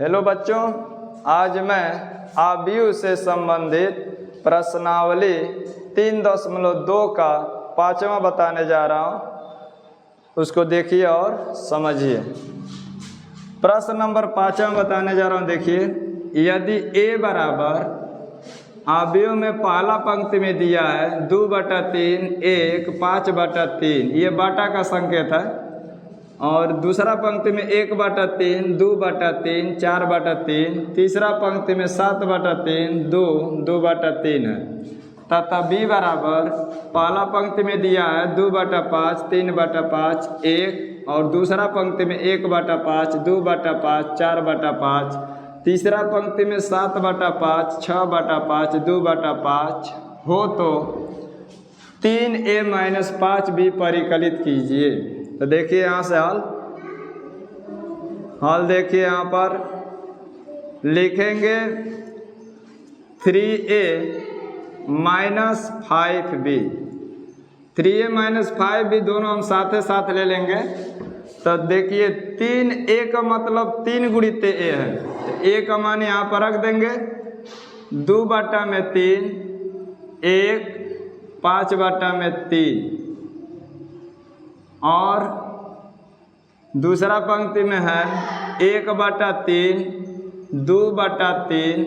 Hello बच्चों, आज मैं आव्यूह से संबंधित प्रश्नावली 3.2 का 5वां बताने जा रहा हूँ। उसको देखिए और समझिए। प्रश्न नंबर 5वां बताने जा रहा हूँ। देखिए, यदि a बराबर आव्यूह में पहला पंक्ति में दिया है 2/3 1 5/3, ये बाटा का संकेत है, और दूसरा पंक्ति में 1/3 2/3 4/3, तीसरा पंक्ति में 7/3 2 2/3 है, तथा b बराबर पहला पंक्ति में दिया है 2/5 3/5 1, और दूसरा पंक्ति में 1/5 2/5 4/5, तीसरा पंक्ति में 7/5 6/5 2/5 हो तो 3a-5b परिकलित कीजिए। तो देखिए यहाँ से हल देखिए, यहाँ पर लिखेंगे 3a-5b, 3a-5b दोनों हम साथ साथ ले लेंगे। तो देखिए 3a का मतलब 3 गुणित a है, तो a का मान यहाँ पर रख देंगे 2/3 1 5/3, और दूसरा पंक्ति में है 1/3 2/3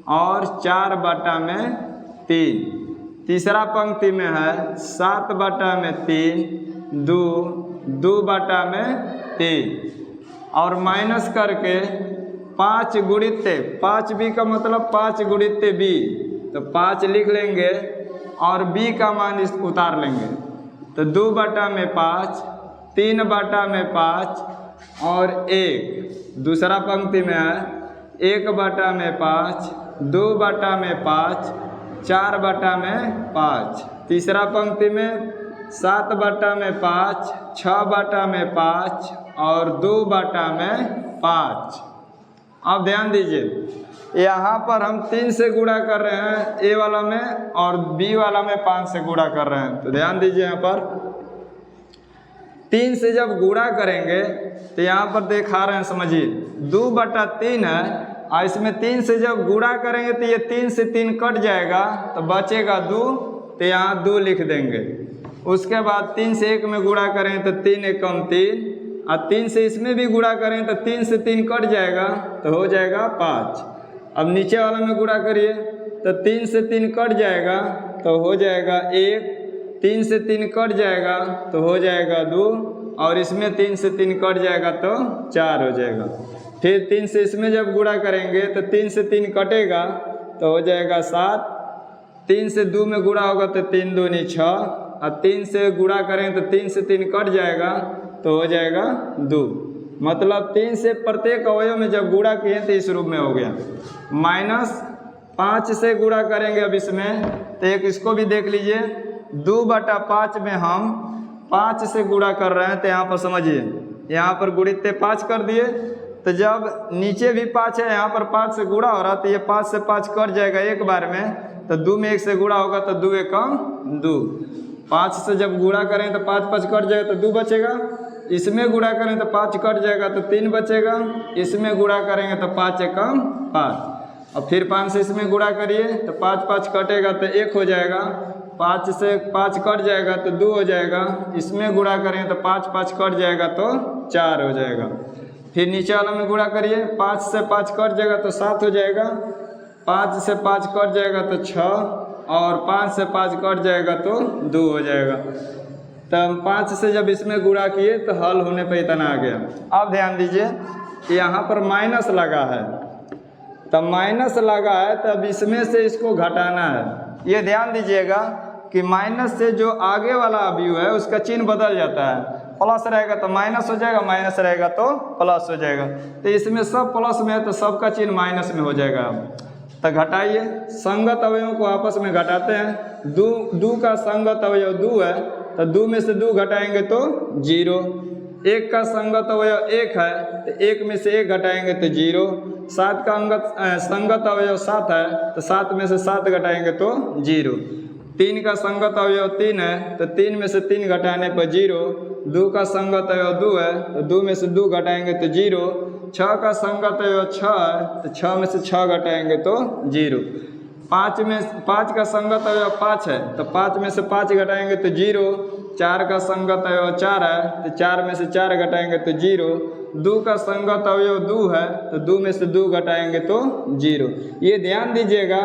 और 4/3, तीसरा पंक्ति में है 7/3 2 2/3, और माइनस करके 5 गुणित 5b का मतलब 5 गुणित b, तो 5 लिख लेंगे और b का मान इस उतार लेंगे। तो 2/5 3/5 और 1, दूसरा पंक्ति में है 1/5 2/5 4/5, तीसरा पंक्ति में 7/5 6/5 और 2/5। अब ध्यान दीजिए, यहाँ पर हम 3 से गुणा कर रहे हैं ए वाला में, और बी वाला में 5 से गुणा कर रहे हैं। तो ध्यान दीजिए, यहाँ पर 3 से जब गुणा करेंगे तो यहाँ पर दिखा रहे हैं, समझिए 2/3 है, और इसमें 3 से जब गुणा करेंगे तो ये 3 से 3 कट जाएगा, तो बचेगा 2, तो यहाँ 2 लिख देंगे। उसके बाद 3 से 1 में गुणा करें तो 3 एकम 3, और 3 से इसमें भी गुणा करें तो 3 से 3 कट जाएगा, तो हो जाएगा 5। अब नीचे वाला में गुणा करिए तो 3 से 3 कट जाएगा, तो हो जाएगा 1, 3 से 3 कट जाएगा तो हो जाएगा 2, और इसमें 3 से 3 कट जाएगा तो 4 हो जाएगा। फिर 3 से इसमें जब गुणा करेंगे तो 3 से 3 कटेगा तो हो जाएगा 7, 3 से 2 में गुणा होगा तो 3 दूनी 6, और 3 से गुणा करें तो 3 से 3 कट जाएगा तो हो जाएगा 2। मतलब 3 से प्रत्येक अवयव में जब गुणा किए तो इस रूप में हो गया। माइनस 5 से गुणा करेंगे अब इसमें, तो एक इसको भी देख लीजिए, 2/5 में हम 5 से गुणा कर रहे हैं, तो यहाँ पर समझिए, यहाँ पर गुणित 5 कर दिए, तो जब नीचे भी 5 है, यहाँ पर 5 से गुणा हो रहा, तो ये 5 से 5 कट जाएगा एक बार में, तो 2 में 1 से गुणा होगा तो 2 एकम 2। 5 से जब गुणा करें तो 5 5 कट जाएगा तो 2 बचेगा, इसमें गुणा करें तो 5 कट जाएगा तो 3 बचेगा, इसमें गुणा करेंगे तो 5 एकम 5, और फिर 5 से इसमें गुणा करिए तो 5 5 कटेगा तो 1 हो जाएगा, 5 से 5 कट जाएगा तो 2 हो जाएगा, इसमें गुणा करें तो 5 5 कट जाएगा तो 4 हो जाएगा। फिर नीचे वाला में गुणा करिए, 5 से 5 कट जाएगा तो 7 हो जाएगा, 5 से 5 कट जाएगा तो 6, और 5 से 5 कट जाएगा तो 2 हो जाएगा। तब 5 से जब इसमें गुणा किए तो हल होने पर इतना आ गया। अब ध्यान दीजिए, यहाँ पर माइनस लगा है, तब माइनस लगा है तब इसमें से इसको घटाना है। ये ध्यान दीजिएगा कि माइनस से जो आगे वाला अवयव है उसका चिन्ह बदल जाता है, प्लस रहेगा तो माइनस हो जाएगा, माइनस रहेगा तो प्लस हो जाएगा। तो इसमें सब प्लस में है तो सबका चिन्ह माइनस में हो जाएगा। तो घटाइए, संगत अवयवों को आपस में घटाते हैं। 2 का संगत अवयव 2 है, तो 2 में से 2 घटाएंगे तो 0। 1 का संगत अवयव 1 है, तो 1 में से 1 घटाएंगे तो 0। 7 का संगत अवयव 7 है, तो 7 में से 7 घटाएंगे तो 0। 3 का संगत अवयव 3 है तो 3 में से 3 घटाने पर 0। 2 का संगत अवयव 2 है तो 2 में से 2 घटाएंगे तो 0। 6 का संगत अवयव 6 है तो 6 में से 6 घटाएंगे तो 0। 5 का संगत अवयव 5 है तो 5 में से 5 घटाएंगे तो 0। 4 का संगत अवयव 4 है तो 4 में से 4 घटाएंगे तो 0। 2 का संगत अवयव 2 है तो 2 में से 2 घटाएंगे तो 0। ये ध्यान दीजिएगा,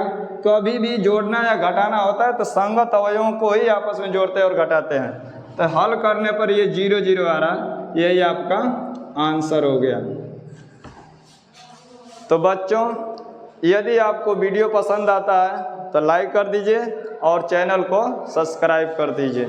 कभी भी जोड़ना या घटाना होता है तो संगत अवयवों को ही आपस में जोड़ते और घटाते हैं। तो हल करने पर ये 0 0 आ रहा, यही आपका आंसर हो गया। तो बच्चों, यदि आपको वीडियो पसंद आता है तो लाइक कर दीजिए और चैनल को सब्सक्राइब कर दीजिए।